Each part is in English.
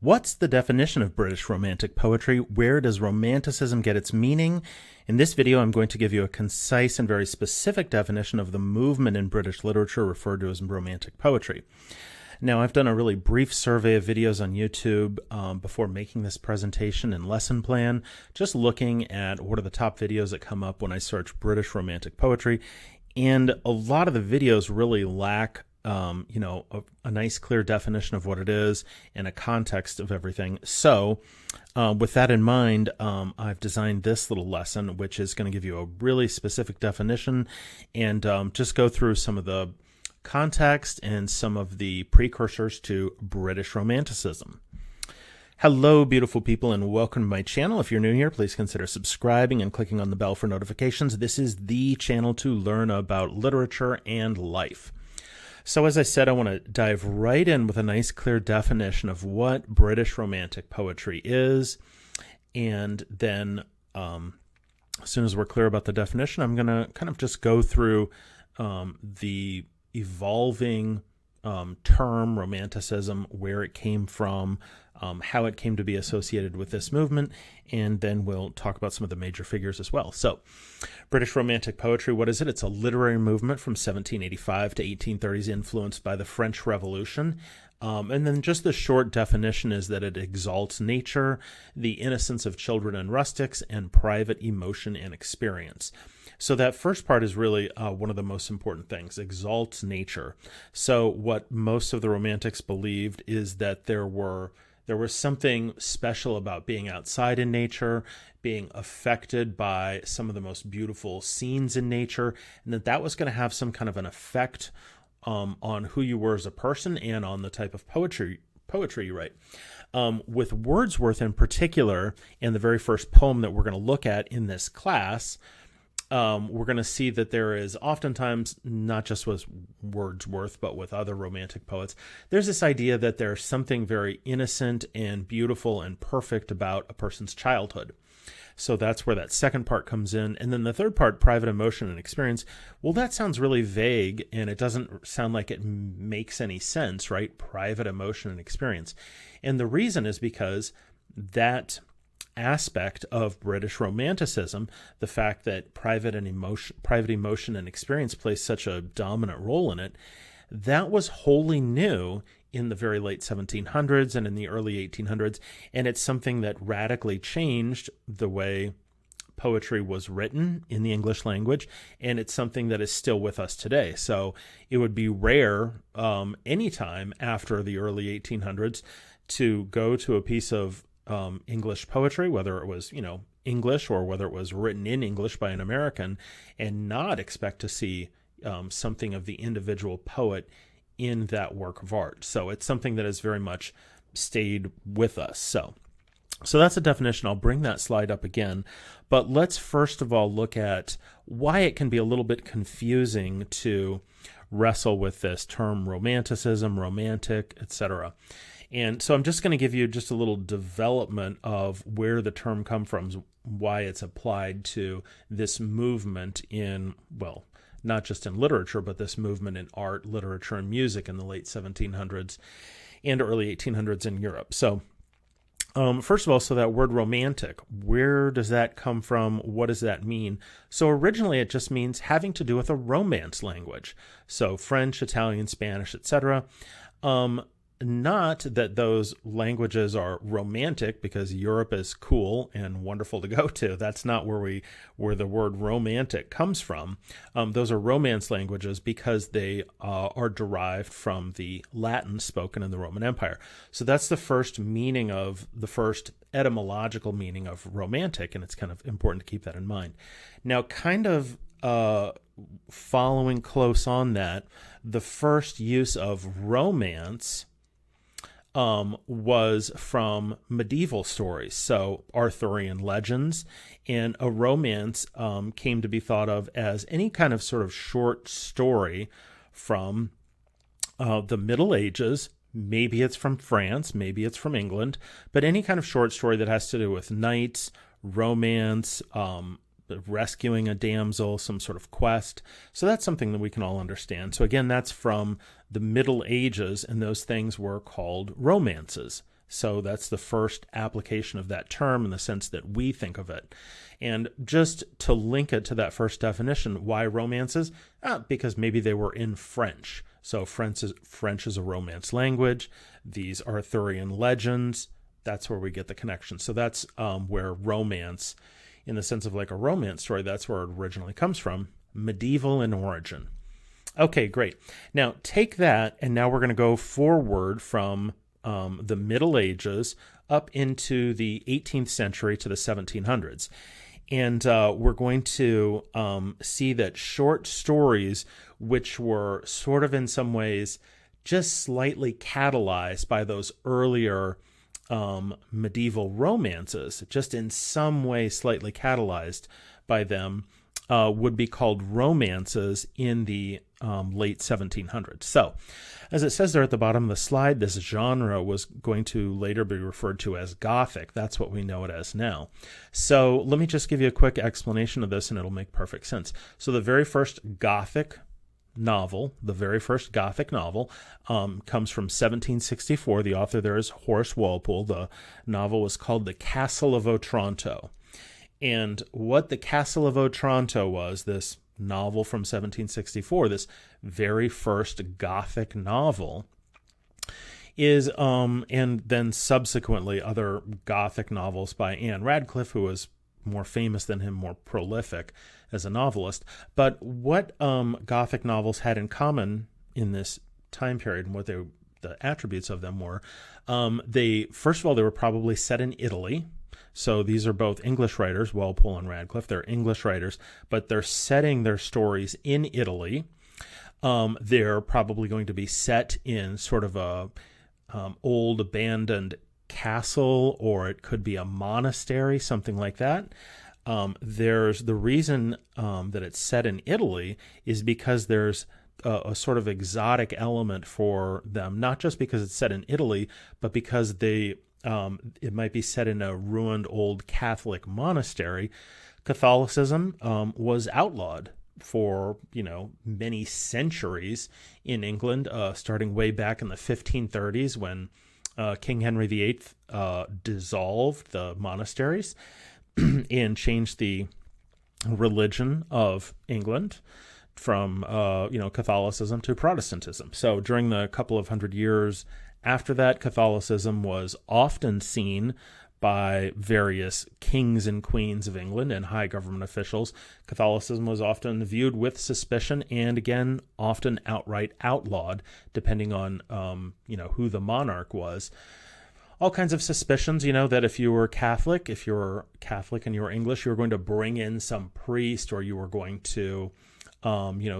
What's the definition of British Romantic poetry? Where does Romanticism get its meaning? In this video, I'm going to give you a concise and very specific definition of the movement in British literature referred to as Romantic poetry. Now, I've done a really brief survey of videos on YouTube before making this presentation and lesson plan, just looking at what are the top videos that come up when I search British Romantic poetry. And a lot of the videos really lack a nice clear definition of what it is and a context of everything. So with that in mind, I've designed this little lesson, which is going to give you a really specific definition and just go through some of the context and some of the precursors to British Romanticism. Hello, beautiful people, and welcome to my channel. If you're new here, please consider subscribing and clicking on the bell for notifications. This is the channel to learn about literature and life. So as I said, I want to dive right in with a nice clear definition of what British Romantic poetry is. And then as soon as we're clear about the definition, I'm going to kind of just go through the evolving term Romanticism, where it came from, how it came to be associated with this movement, and then we'll talk about some of the major figures as well. So, British Romantic poetry, what is it? It's a literary movement from 1785 to 1830s influenced by the French Revolution. And then just the short definition is that it exalts nature, the innocence of children and rustics, and private emotion and experience. So that first part is really one of the most important things, exalts nature. So what most of the Romantics believed is that there was something special about being outside in nature, being affected by some of the most beautiful scenes in nature, and that was going to have some kind of an effect on who you were as a person and on the type of poetry you write. With Wordsworth in particular, and the very first poem that we're going to look at in this class, we're going to see that there is oftentimes, not just with Wordsworth, but with other Romantic poets, there's this idea that there's something very innocent and beautiful and perfect about a person's childhood. So that's where that second part comes in. And then the third part, private emotion and experience, well, that sounds really vague, and it doesn't sound like it makes any sense, right? Private emotion and experience. And the reason is because that aspect of British Romanticism, the fact that private emotion and experience plays such a dominant role in it, that was wholly new in the very late 1700s and in the early 1800s, and it's something that radically changed the way poetry was written in the English language, and it's something that is still with us today. So it would be rare anytime after the early 1800s to go to a piece of English poetry, whether it was, English or whether it was written in English by an American, and not expect to see something of the individual poet in that work of art. So it's something that has very much stayed with us. So that's a definition. I'll bring that slide up again, but let's first of all look at why it can be a little bit confusing to wrestle with this term Romanticism, romantic, etc. And so I'm just going to give you just a little development of where the term comes from, why it's applied to this movement in, well, not just in literature, but this movement in art, literature, and music in the late 1700s and early 1800s in Europe. So first of all, so that word romantic, where does that come from? What does that mean? So originally it just means having to do with a romance language. So French, Italian, Spanish, etc. Not that those languages are romantic because Europe is cool and wonderful to go to. That's not where the word romantic comes from. Those are romance languages because they are derived from the Latin spoken in the Roman Empire. So that's the first etymological meaning of romantic, and it's kind of important to keep that in mind. Now, kind of following close on that, the first use of romance was from medieval stories, so Arthurian legends, and a romance came to be thought of as any kind of sort of short story from the Middle Ages. Maybe it's from France, maybe it's from England, but any kind of short story that has to do with knights, romance, rescuing a damsel, some sort of quest. So that's something that we can all understand. So again, that's from the Middle Ages, and those things were called romances. So that's the first application of that term in the sense that we think of it. And just to link it to that first definition, why romances? Because maybe they were in French. So French is a Romance language. These Arthurian legends, that's where we get the connection. So that's where romance, in the sense of like a romance story, that's where it originally comes from, medieval in origin. Okay, great. Now take that, and now we're going to go forward from the Middle Ages up into the 18th century to the 1700s. And we're going to see that short stories, which were sort of in some ways just slightly catalyzed by those earlier medieval romances, just in some way slightly catalyzed by them, would be called romances in the late 1700s. So, as it says there at the bottom of the slide, this genre was going to later be referred to as Gothic. That's what we know it as now. So let me just give you a quick explanation of this, and it'll make perfect sense. So the very first Gothic novel comes from 1764. The author there is Horace Walpole. The novel was called The Castle of Otranto. And what The Castle of Otranto was, this novel from 1764, this very first Gothic novel, is, and then subsequently other Gothic novels by Anne Radcliffe, who was more famous than him, more prolific as a novelist. But what Gothic novels had in common in this time period, and what the attributes of them were, first of all, they were probably set in Italy. So these are both English writers, Walpole and Radcliffe. They're English writers, but they're setting their stories in Italy. They're probably going to be set in sort of a old abandoned castle, or it could be a monastery, something like that. There's the reason that it's set in Italy is because there's a sort of exotic element for them, not just because it's set in Italy, but because it might be set in a ruined old Catholic monastery. Catholicism was outlawed for, many centuries in England, starting way back in the 1530s when King Henry VIII dissolved the monasteries and changed the religion of England from Catholicism to Protestantism. So during the couple of hundred years after that, Catholicism was often seen by various kings and queens of England and high government officials. Catholicism was often viewed with suspicion and, again, often outright outlawed, depending on, who the monarch was. All kinds of suspicions, that if you were Catholic and you were English, you were going to bring in some priest, or you were going to,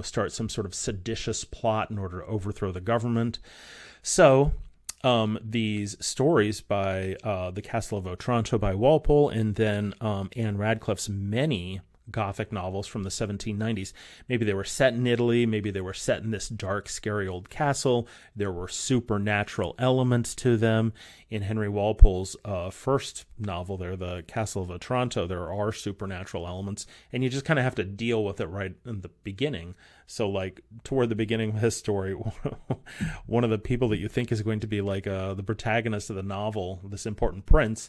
start some sort of seditious plot in order to overthrow the government. So these stories by The Castle of Otranto by Walpole, and then Anne Radcliffe's many Gothic novels from the 1790s. Maybe they were set in Italy. Maybe they were set in this dark, scary old castle. There were supernatural elements to them. In Henry Walpole's first novel there, The Castle of Otranto, there are supernatural elements, and you just kind of have to deal with it right in the beginning. So, like, toward the beginning of his story, one of the people that you think is going to be like the protagonist of the novel, this important prince,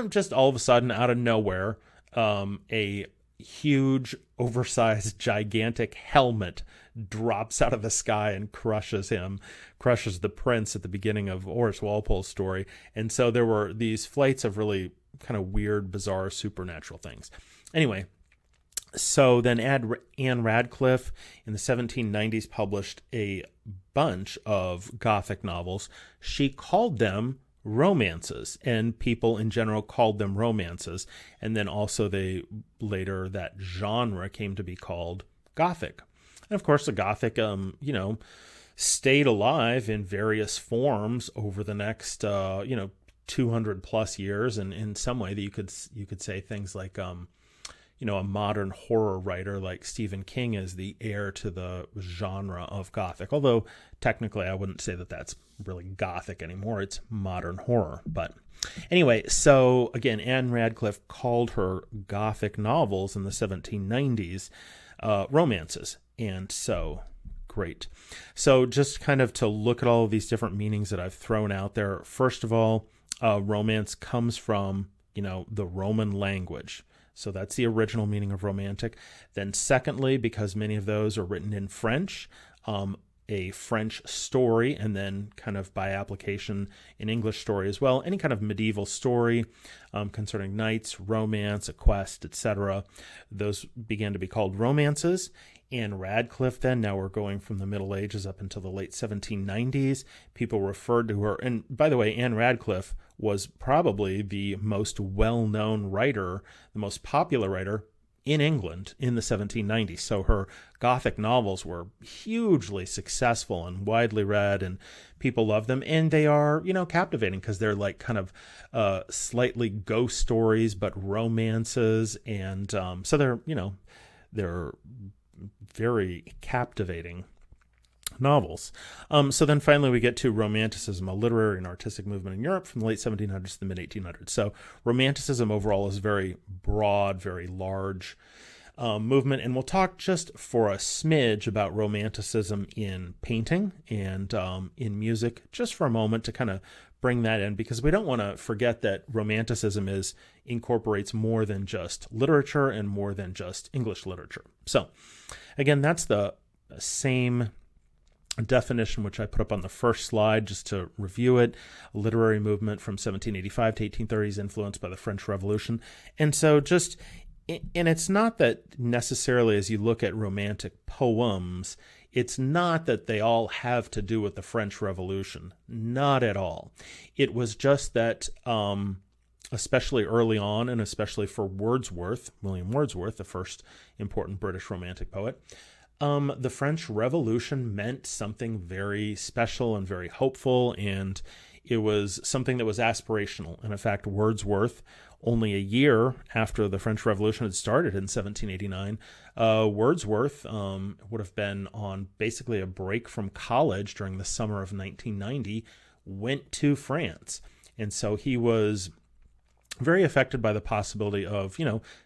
just all of a sudden, out of nowhere, a huge, oversized, gigantic helmet drops out of the sky and crushes the prince at the beginning of Horace Walpole's story. And so there were these flights of really kind of weird, bizarre, supernatural things. Anyway, so then Anne Radcliffe in the 1790s published a bunch of Gothic novels. She called them romances, and people in general called them romances. And then also that genre came to be called Gothic. And of course, the Gothic, stayed alive in various forms over the next, 200 plus years. And in some way that you could say things like, a modern horror writer like Stephen King is the heir to the genre of Gothic. Although technically I wouldn't say that that's really Gothic anymore. It's modern horror. But anyway, so again, Anne Radcliffe called her Gothic novels in the 1790s romances. And so great. So just kind of to look at all of these different meanings that I've thrown out there. First of all, romance comes from, the Roman language. So that's the original meaning of romantic. Then secondly, because many of those are written in French, a French story, and then kind of by application an English story as well. Any kind of medieval story concerning knights, romance, a quest, etc. Those began to be called romances. Anne Radcliffe then, now we're going from the Middle Ages up until the late 1790s, people referred to her, and by the way, Anne Radcliffe was probably the most well-known writer, the most popular writer in England in the 1790s. So her Gothic novels were hugely successful and widely read, and people love them. And they are, captivating because they're like kind of slightly ghost stories, but romances. And so they're very captivating novels. So then finally we get to Romanticism, a literary and artistic movement in Europe from the late 1700s to the mid-1800s. So Romanticism overall is very broad, very large movement, and we'll talk just for a smidge about Romanticism in painting and in music just for a moment to kind of bring that in, because we don't want to forget that Romanticism incorporates more than just literature and more than just English literature. So again, that's the same definition which I put up on the first slide just to review it. A literary movement from 1785 to 1830s influenced by the French Revolution. And so and it's not that necessarily as you look at romantic poems, it's not that they all have to do with the French Revolution. Not at all. It was just that, especially early on, and especially for Wordsworth, William Wordsworth, the first important British romantic poet, the French Revolution meant something very special and very hopeful, and it was something that was aspirational. And in fact, Wordsworth, only a year after the French Revolution had started in 1789, Wordsworth would have been on basically a break from college during the summer of 1990, went to France. And so he was very affected by the possibility of,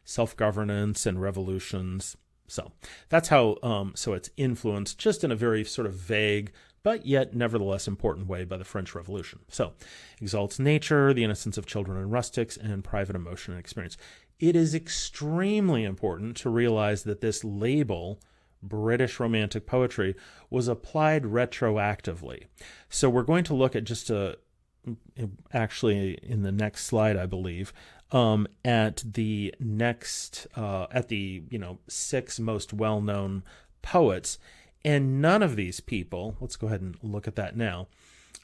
self-governance and revolutions. So that's how, so it's influenced just in a very sort of vague, but yet nevertheless important way by the French Revolution. So exalts nature, the innocence of children and rustics, and private emotion and experience. It is extremely important to realize that this label, British Romantic Poetry, was applied retroactively. So we're going to look at actually in the next slide, I believe, at the six most well-known poets, and none of these people, let's go ahead and look at that now.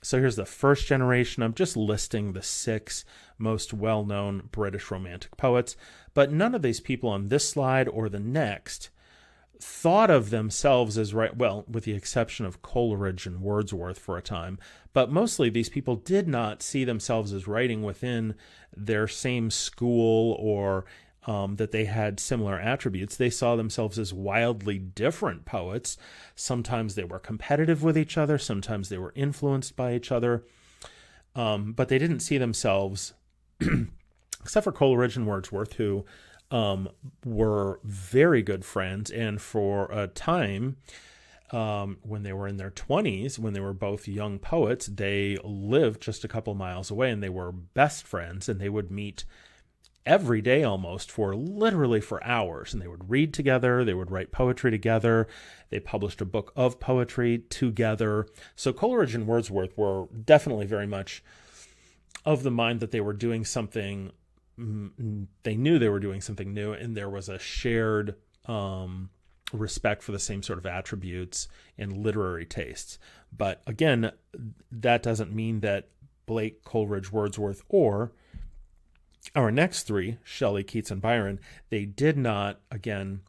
So here's the first generation. I'm just listing the six most well-known British Romantic poets, but none of these people on this slide or the next thought of themselves as with the exception of Coleridge and Wordsworth for a time, but mostly these people did not see themselves as writing within their same school or that they had similar attributes. They saw themselves as wildly different poets. Sometimes they were competitive with each other, sometimes they were influenced by each other, but they didn't see themselves, except for Coleridge and Wordsworth, who were very good friends, and for a time, when they were in their 20s, when they were both young poets, they lived just a couple miles away, and they were best friends, and they would meet every day almost literally for hours, and they would read together, they would write poetry together, they published a book of poetry together. So Coleridge and Wordsworth were definitely very much of the mind that they were doing something, they knew they were doing something new, and there was a shared respect for the same sort of attributes and literary tastes. But again, that doesn't mean that Blake, Coleridge, Wordsworth, or our next three, Shelley, Keats, and Byron, they did not, again,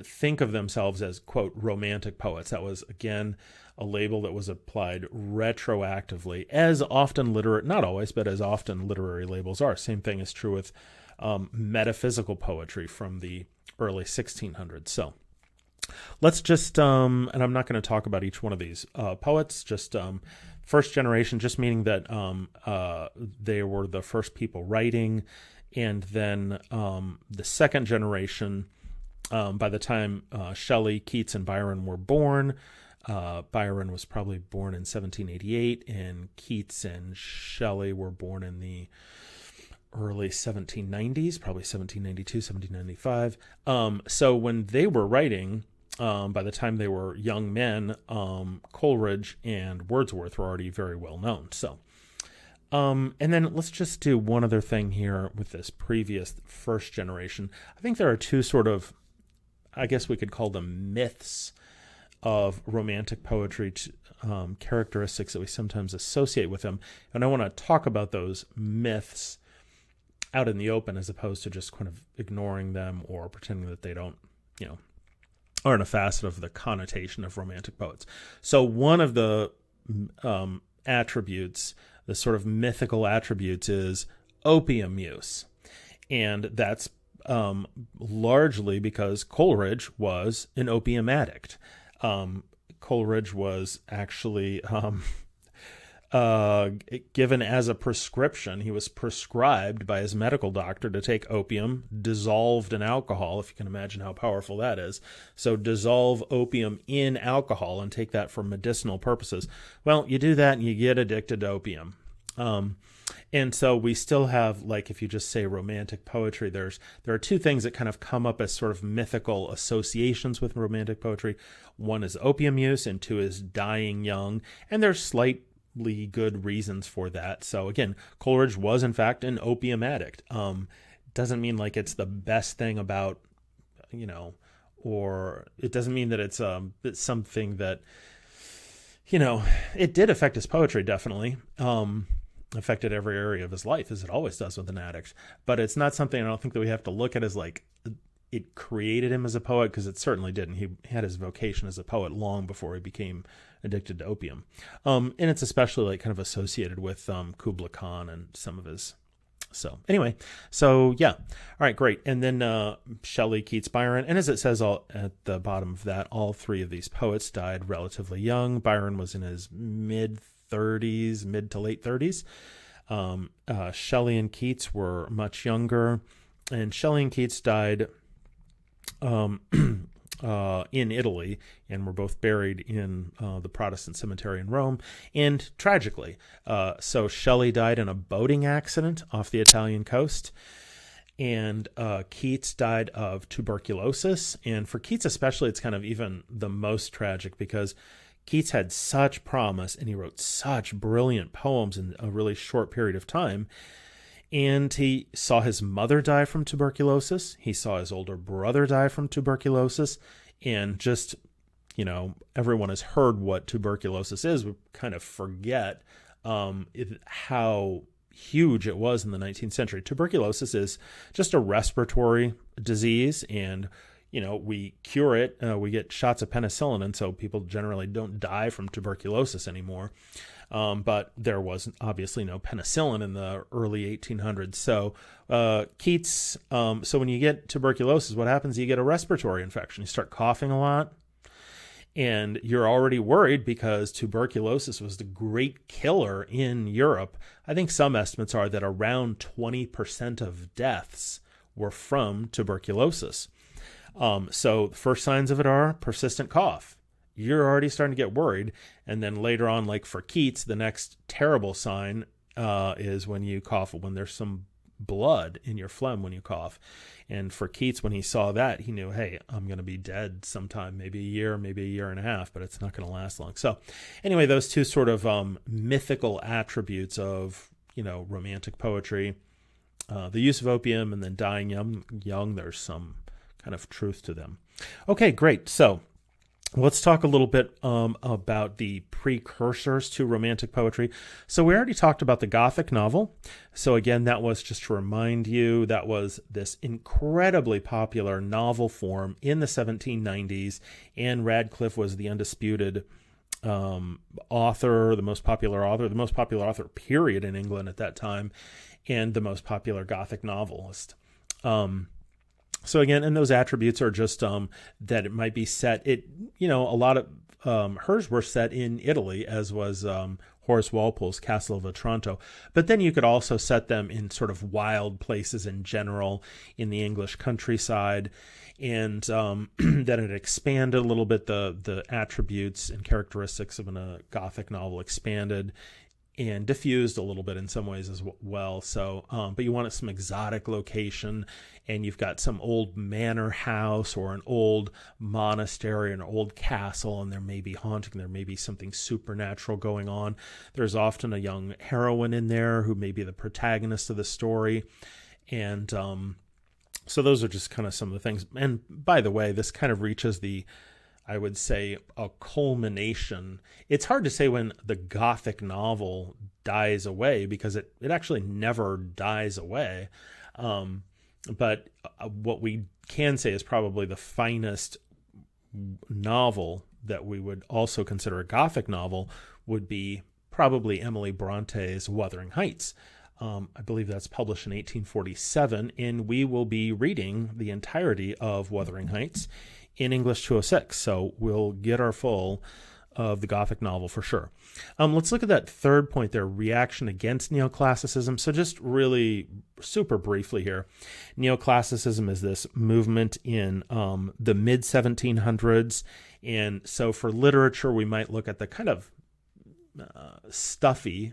think of themselves as, quote, romantic poets. That was, again, a label that was applied retroactively, as often not always, but as often literary labels are. Same thing is true with metaphysical poetry from the early 1600s. So let's just, and I'm not going to talk about each one of these poets, just first generation, just meaning that they were the first people writing, and then the second generation, by the time Shelley, Keats, and Byron were born, Byron was probably born in 1788, and Keats and Shelley were born in the early 1790s, probably 1792, 1795. So when they were writing, by the time they were young men, Coleridge and Wordsworth were already very well known. So, and then let's just do one other thing here with this previous first generation. I think there are two sort of, I guess we could call them myths of Romantic poetry, characteristics that we sometimes associate with them. And I want to talk about those myths out in the open as opposed to just kind of ignoring them or pretending that they don't, aren't a facet of the connotation of Romantic poets. So one of the attributes, the sort of mythical attributes, is opium use. And that's largely because Coleridge was an opium addict. Coleridge was actually given as a prescription. He was prescribed by his medical doctor to take opium dissolved in alcohol, if you can imagine how powerful that is. So dissolve opium in alcohol and take that for medicinal purposes. Well, you do that and you get addicted to opium. And so we still have, like, if you just say Romantic poetry, there are two things that kind of come up as sort of mythical associations with Romantic poetry. One is opium use, and two is dying young. And there's slightly good reasons for that. So again, Coleridge was in fact an opium addict. Doesn't mean like it's the best thing about, or it doesn't mean that it's something that, it did affect his poetry, definitely. Affected every area of his life, as it always does with an addict. But it's not something I don't think that we have to look at as like it created him as a poet, because it certainly didn't. He had his vocation as a poet long before he became addicted to opium. And it's especially like kind of associated with Kubla Khan and some of his. So anyway, so yeah. All right, great. And then Shelley, Keats, Byron. And as it says at the bottom of that, all three of these poets died relatively young. Byron was in his mid to late 30s. Shelley and Keats were much younger, and Shelley and Keats died in Italy, and were both buried in the Protestant cemetery in Rome. And tragically, so Shelley died in a boating accident off the Italian coast, and Keats died of tuberculosis. And for Keats especially, it's kind of even the most tragic, because Keats had such promise, and he wrote such brilliant poems in a really short period of time. And he saw his mother die from tuberculosis. He saw his older brother die from tuberculosis. And just, everyone has heard what tuberculosis is. We kind of forget how huge it was in the 19th century. Tuberculosis is just a respiratory disease, and we cure it. We get shots of penicillin, and so people generally don't die from tuberculosis anymore. But there was obviously no penicillin in the early 1800s. So Keats, so when you get tuberculosis, what happens? You get a respiratory infection. You start coughing a lot, and you're already worried because tuberculosis was the great killer in Europe. I think some estimates are that around 20% of deaths were from tuberculosis. So the first signs of it are persistent cough. You're already starting to get worried. And then later on, like for Keats, the next terrible sign is when you cough, when there's some blood in your phlegm when you cough. And for Keats, when he saw that, he knew, hey, I'm going to be dead sometime, maybe a year and a half, but it's not going to last long. So anyway, those two sort of mythical attributes of, Romantic poetry, the use of opium, and then dying young, there's some kind of truth to them. Okay, great. So let's talk a little bit about the precursors to Romantic poetry. So we already talked about the Gothic novel. So again, that was, just to remind you, that was this incredibly popular novel form in the 1790s. Anne Radcliffe was the undisputed author, the most popular author period in England at that time, and the most popular Gothic novelist. So again, and those attributes are just that it might be set. A lot of hers were set in Italy, as was Horace Walpole's Castle of Otranto. But then you could also set them in sort of wild places in general in the English countryside. And then it expanded a little bit, the attributes and characteristics of a Gothic novel expanded and diffused a little bit in some ways as well. So, but you want some exotic location, and you've got some old manor house or an old monastery, an old castle, and there may be haunting, there may be something supernatural going on. There's often a young heroine in there who may be the protagonist of the story. And so those are just kind of some of the things. And by the way, this kind of reaches I would say, a culmination. It's hard to say when the Gothic novel dies away, because it actually never dies away. But what we can say is probably the finest novel that we would also consider a Gothic novel would be probably Emily Bronte's Wuthering Heights. I believe that's published in 1847, and we will be reading the entirety of Wuthering Heights in English 206, so we'll get our full of the Gothic novel for sure. Let's look at that third point there, reaction against neoclassicism. So just really super briefly here, neoclassicism is this movement in the mid-1700s, and so for literature, we might look at the kind of stuffy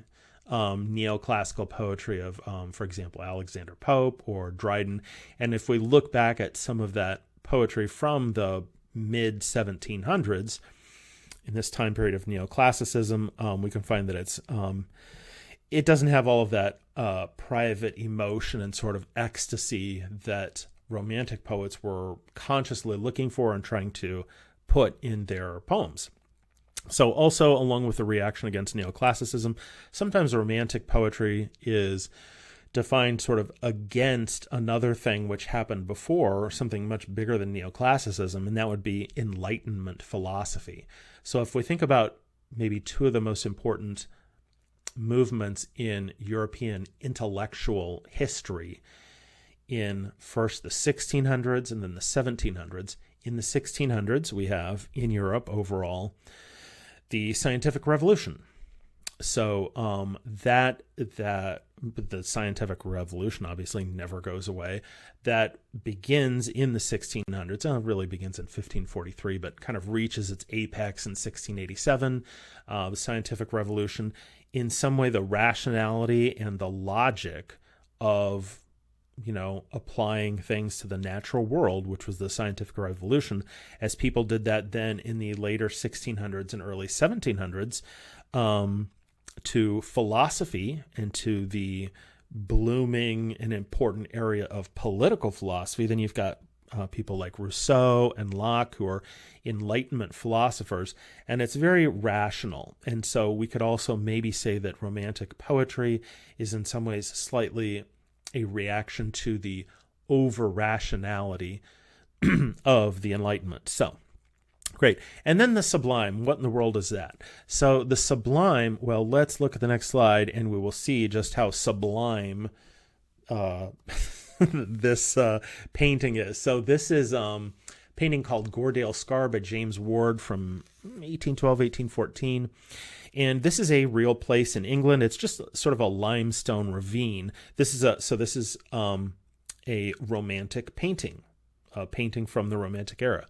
neoclassical poetry of, for example, Alexander Pope or Dryden, and if we look back at some of that poetry from the mid-1700s, in this time period of neoclassicism, we can find that it doesn't have all of that private emotion and sort of ecstasy that Romantic poets were consciously looking for and trying to put in their poems. So also, along with the reaction against neoclassicism, sometimes Romantic poetry is defined sort of against another thing which happened before, something much bigger than neoclassicism, and that would be Enlightenment philosophy. So if we think about maybe two of the most important movements in European intellectual history, in first the 1600s and then the 1700s. In the 1600s, we have in Europe overall the scientific revolution. So the scientific revolution obviously never goes away. That begins in the 1600s. It really begins in 1543, but kind of reaches its apex in 1687. The scientific revolution, in some way, the rationality and the logic of applying things to the natural world, which was the scientific revolution, as people did that then in the later 1600s and early 1700s, to philosophy and to the blooming and important area of political philosophy. Then you've got people like Rousseau and Locke, who are Enlightenment philosophers, and it's very rational. And so we could also maybe say that Romantic poetry is in some ways slightly a reaction to the over-rationality of the Enlightenment. So, great. And then the Sublime. What in the world is that? So the Sublime, well, let's look at the next slide, and we will see just how sublime this painting is. So this is a painting called Goredale Scar by James Ward from 1812, 1814. And this is a real place in England. It's just sort of a limestone ravine. This is a Romantic painting, a painting from the Romantic era.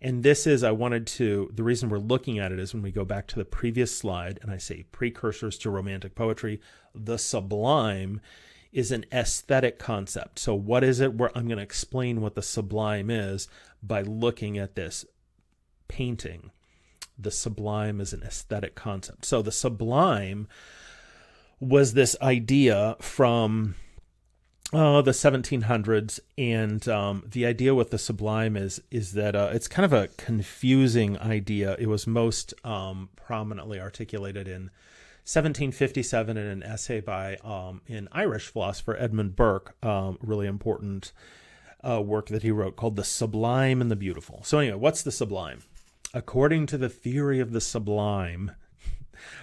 And this is, the reason we're looking at it is when we go back to the previous slide and I say precursors to Romantic poetry, the Sublime is an aesthetic concept. So what is it? I'm going to explain what the Sublime is by looking at this painting. The Sublime is an aesthetic concept. So the Sublime was this idea from the 1700s, and the idea with the Sublime is that it's kind of a confusing idea. It was most prominently articulated in 1757 in an essay by an Irish philosopher, Edmund Burke, really important work that he wrote called The Sublime and the Beautiful. So anyway, what's the Sublime? According to the theory of the Sublime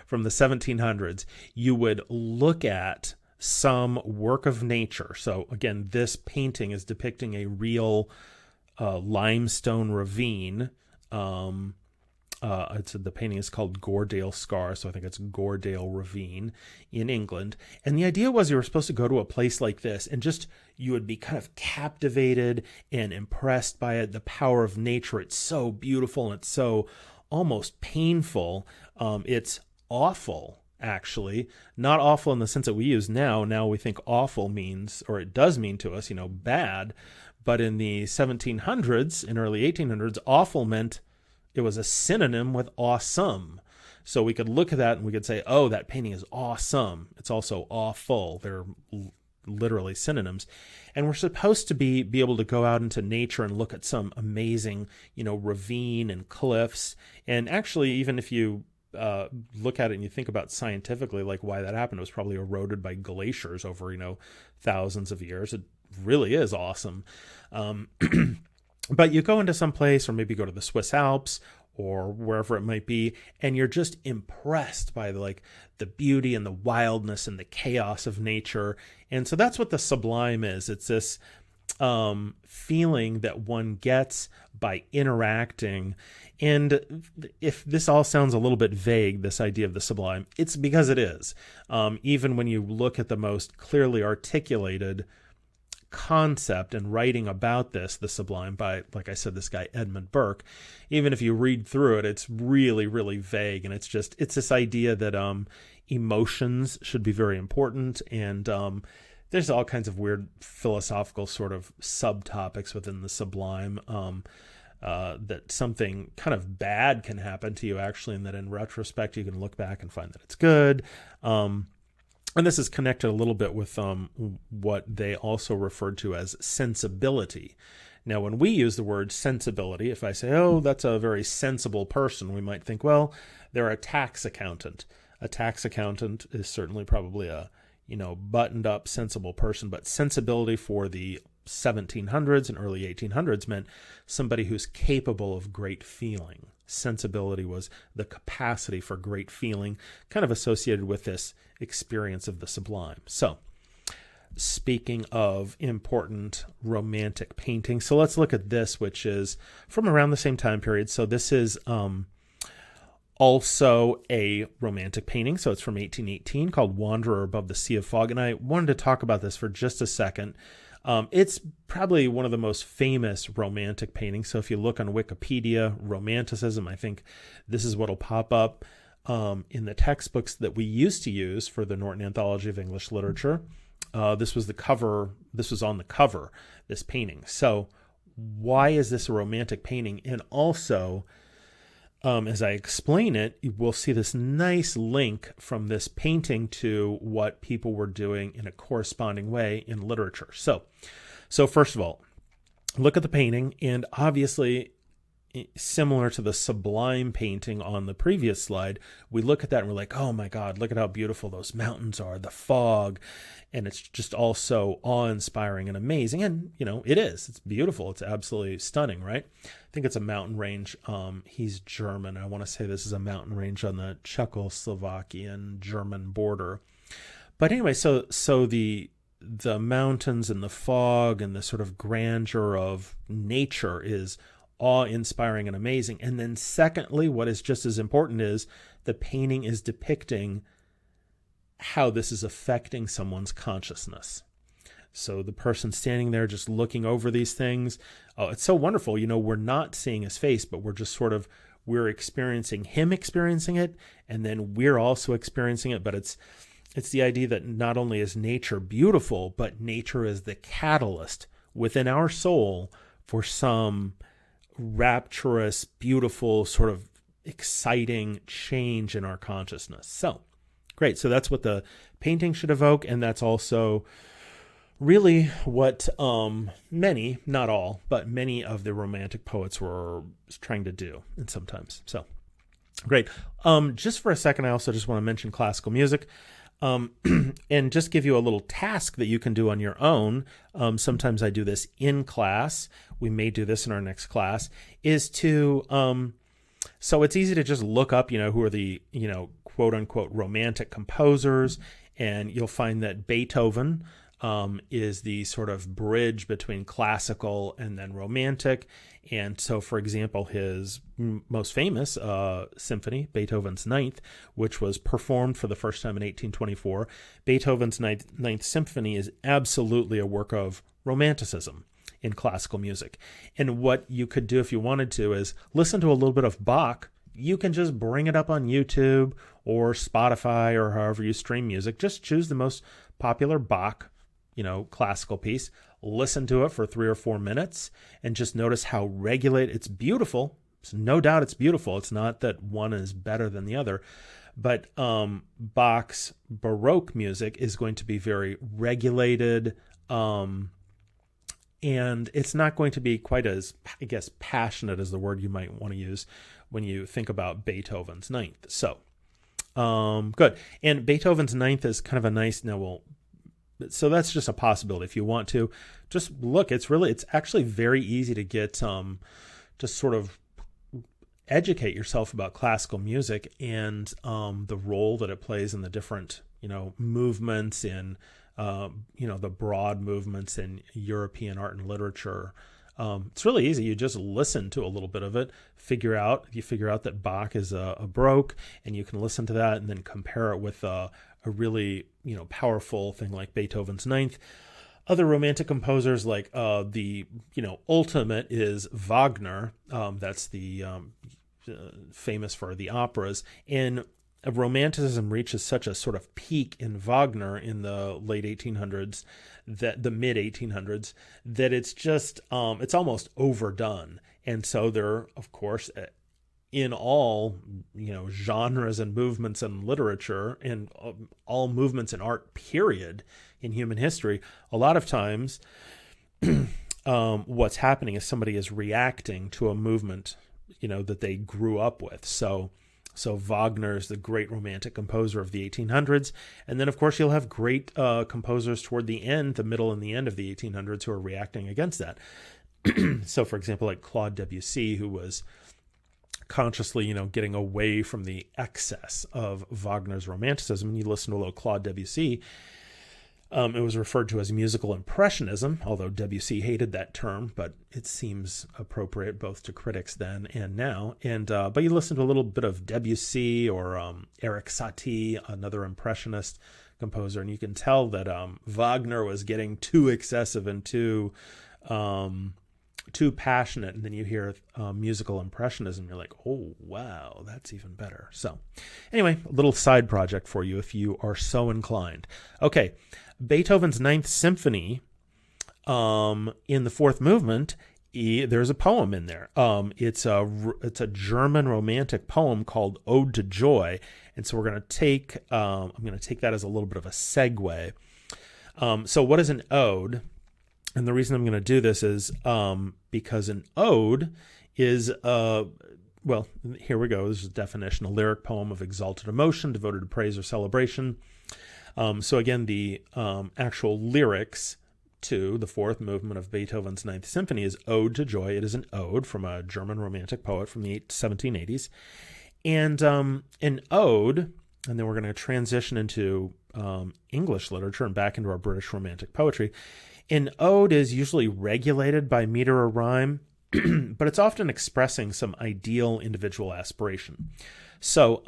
from the 1700s, you would look at some work of nature. So again, this painting is depicting a real limestone ravine The painting is called Goredale Scar, so I think it's Goredale Ravine in England. And the idea was you were supposed to go to a place like this and just, you would be kind of captivated and impressed by it, the power of nature. It's so beautiful and it's so almost painful. It's awful, actually. Not awful in the sense that we use now. Now we think awful means, or it does mean to us, bad. But in the 1700s and early 1800s, awful meant it was a synonym with awesome. So we could look at that and we could say, oh, that painting is awesome. It's also awful. They're literally synonyms. And we're supposed to be able to go out into nature and look at some amazing, ravine and cliffs. And actually, even if you look at it and you think about scientifically, like why that happened, it was probably eroded by glaciers over, thousands of years. It really is awesome. But you go into some place, or maybe go to the Swiss Alps or wherever it might be, and you're just impressed by the beauty and the wildness and the chaos of nature. And so that's what the sublime is. It's this feeling that one gets by interacting. And if this all sounds a little bit vague, this idea of the sublime, it's because it is. Even when you look at the most clearly articulated concept and writing about this, the sublime, by, like I said, this guy Edmund Burke, even if you read through it, it's really, really vague. And it's this idea that emotions should be very important. And there's all kinds of weird philosophical sort of subtopics within the sublime, that something kind of bad can happen to you, actually, and that in retrospect you can look back and find that it's good. And this is connected a little bit with what they also referred to as sensibility. Now, when we use the word sensibility, if I say, oh, that's a very sensible person, we might think, well, they're a tax accountant. A tax accountant is certainly probably a, buttoned up, sensible person. But sensibility for the 1700s and early 1800s meant somebody who's capable of great feeling. Sensibility was the capacity for great feeling, kind of associated with this experience of the sublime. So, speaking of important romantic painting, so let's look at this, which is from around the same time period. So this is also a romantic painting. So it's from 1818, called Wanderer Above the Sea of Fog. And I wanted to talk about this for just a second. It's probably one of the most famous romantic paintings. So if you look on Wikipedia, romanticism, I think this is what'll pop up in the textbooks that we used to use for the Norton Anthology of English Literature. This was the cover. This was on the cover, this painting. So why is this a romantic painting? And also, as I explain it, we'll see this nice link from this painting to what people were doing in a corresponding way in literature. So first of all, look at the painting, and obviously, similar to the sublime painting on the previous slide, we look at that and we're like, oh my God, look at how beautiful those mountains are, the fog, and it's just all so awe-inspiring and amazing. And, it is. It's beautiful. It's absolutely stunning, right? I think it's a mountain range. He's German. I want to say this is a mountain range on the Czechoslovakian-German border. But anyway, so the mountains and the fog and the sort of grandeur of nature is awe-inspiring and amazing. And then secondly, what is just as important is the painting is depicting how this is affecting someone's consciousness. So the person standing there just looking over these things, oh, it's so wonderful. We're not seeing his face, but we're just we're experiencing him experiencing it, and then we're also experiencing it. But it's the idea that not only is nature beautiful, but nature is the catalyst within our soul for some rapturous, beautiful, sort of exciting change in our consciousness. So, great. So that's what the painting should evoke, and that's also really what many, not all, but many of the Romantic poets were trying to do, and sometimes. So, great. Just for a second, I also just want to mention classical music. And just give you a little task that you can do on your own. Sometimes I do this in class. We may do this in our next class, is to, so it's easy to just look up, who are the, quote unquote romantic composers. And you'll find that Beethoven, is the sort of bridge between classical and then romantic. And so, for example, his most famous symphony, Beethoven's Ninth, which was performed for the first time in 1824, Beethoven's Ninth Symphony is absolutely a work of romanticism in classical music. And what you could do if you wanted to is listen to a little bit of Bach. You can just bring it up on YouTube or Spotify or however you stream music. Just choose the most popular Bach, classical piece, listen to it for 3 or 4 minutes, and just notice how regulated. It's beautiful. So no doubt it's beautiful. It's not that one is better than the other, but Bach's Baroque music is going to be very regulated, and it's not going to be quite as, I guess, passionate as the word you might want to use when you think about Beethoven's Ninth. So, good. And Beethoven's Ninth is kind of a nice, so that's just a possibility. If you want to, just look. It's actually very easy to get, just sort of educate yourself about classical music and the role that it plays in the different, movements in, the broad movements in European art and literature. It's really easy. You just listen to a little bit of it, figure out that Bach is a Baroque, and you can listen to that and then compare it with a really, powerful thing like Beethoven's Ninth. Other romantic composers like the ultimate is Wagner. That's the famous for the operas. And romanticism reaches such a sort of peak in Wagner in the late 1800s, the mid 1800s, that it's just it's almost overdone. And so there, of course, in all genres and movements in literature and all movements in art, period, in human history, a lot of times what's happening is somebody is reacting to a movement that they grew up with. So Wagner is the great romantic composer of the 1800s. And then, of course, you'll have great composers toward the middle and the end of the 1800s who are reacting against that. So, for example, like Claude Debussy, who was consciously, getting away from the excess of Wagner's romanticism. And you listen to a little Claude Debussy, it was referred to as musical impressionism, although Debussy hated that term, but it seems appropriate both to critics then and now. And but you listen to a little bit of Debussy or Erik Satie, another impressionist composer, and you can tell that Wagner was getting too excessive and too passionate. And then you hear musical impressionism, you're like, oh wow, that's even better. So anyway, a little side project for you if you are so inclined. Okay, Beethoven's Ninth Symphony, in the fourth movement, there's a poem in there. It's a German romantic poem called Ode to Joy, and so we're going to take I'm going to take that as a little bit of a segue. So what is an ode? And the reason I'm going to do this is because an ode is well, here we go. This is a definition: a lyric poem of exalted emotion devoted to praise or celebration. So again, the actual lyrics to the fourth movement of Beethoven's Ninth Symphony is Ode to Joy. It is an ode from a German romantic poet from the 1780s. And an ode, and then we're going to transition into English literature and back into our British romantic poetry. An ode is usually regulated by meter or rhyme, but it's often expressing some ideal individual aspiration. So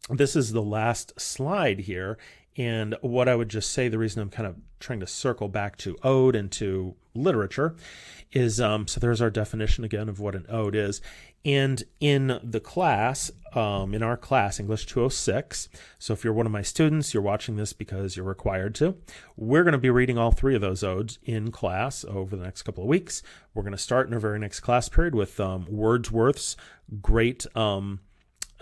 this is the last slide here. And what I would just say, the reason I'm kind of trying to circle back to ode and to literature is, so there's our definition again of what an ode is. And in the class, in our class, English 206, so if you're one of my students, you're watching this because you're required to, we're going to be reading all three of those odes in class over the next couple of weeks. We're going to start in our very next class period with Wordsworth's great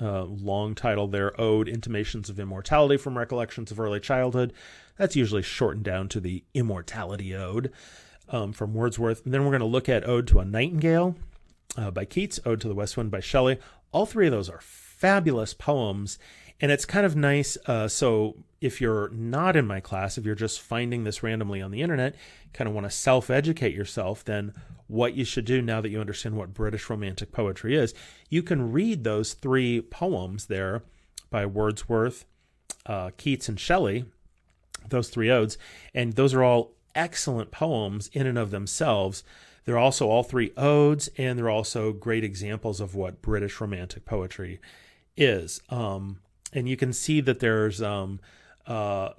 long title there, Ode, Intimations of Immortality from Recollections of Early Childhood. That's usually shortened down to the Immortality Ode from Wordsworth. And then we're going to look at Ode to a Nightingale by Keats, Ode to the West Wind by Shelley. All three of those are fabulous poems, and it's kind of nice. So if you're not in my class, if you're just finding this randomly on the internet, kind of want to self-educate yourself, then what you should do now that you understand what British romantic poetry is, you can read those three poems there by Wordsworth, Keats, and Shelley, those three odes. And those are all excellent poems in and of themselves. They're also all three odes, and they're also great examples of what British Romantic poetry is. And you can see that there's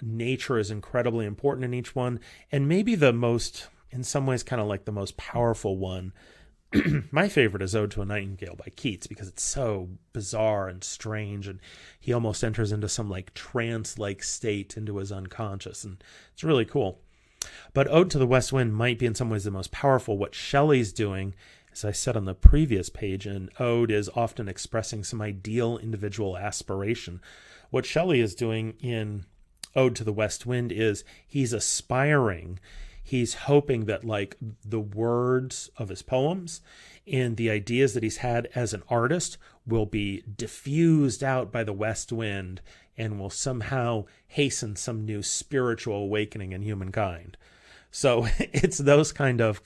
nature is incredibly important in each one, and maybe the most, in some ways, kind of like the most powerful one. My favorite is Ode to a Nightingale by Keats, because it's so bizarre and strange, and he almost enters into some like trance-like state into his unconscious, and it's really cool. But Ode to the West Wind might be in some ways the most powerful. What Shelley's doing, as I said on the previous page, an ode is often expressing some ideal individual aspiration. What Shelley is doing in Ode to the West Wind is he's aspiring, he's hoping that like the words of his poems and the ideas that he's had as an artist will be diffused out by the west wind and will somehow hasten some new spiritual awakening in humankind. So it's those kind of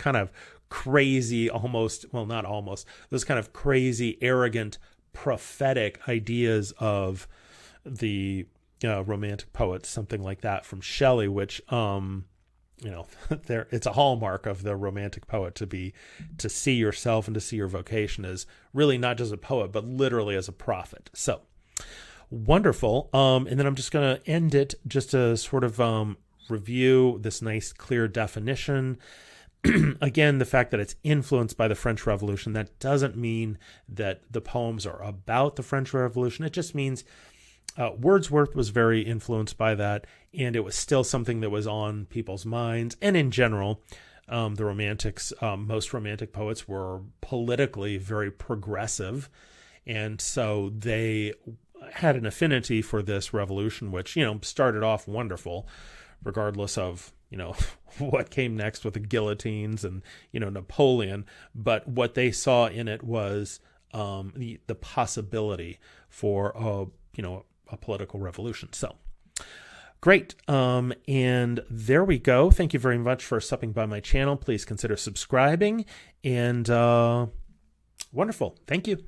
crazy, those kind of crazy, arrogant, prophetic ideas of the Romantic poets, something like that from Shelley, which it's a hallmark of the Romantic poet to see yourself and to see your vocation as really not just a poet, but literally as a prophet. So wonderful. And then I'm just going to end it just to sort of review this nice, clear definition. Again, the fact that it's influenced by the French Revolution, that doesn't mean that the poems are about the French Revolution. It just means Wordsworth was very influenced by that, and it was still something that was on people's minds. And in general, the Romantics, most Romantic poets were politically very progressive, and so they had an affinity for this revolution, which, started off wonderful, regardless of, what came next with the guillotines and, Napoleon. But what they saw in it was the possibility for a political revolution. So great. And there we go. Thank you very much for stopping by my channel. Please consider subscribing, and wonderful. Thank you.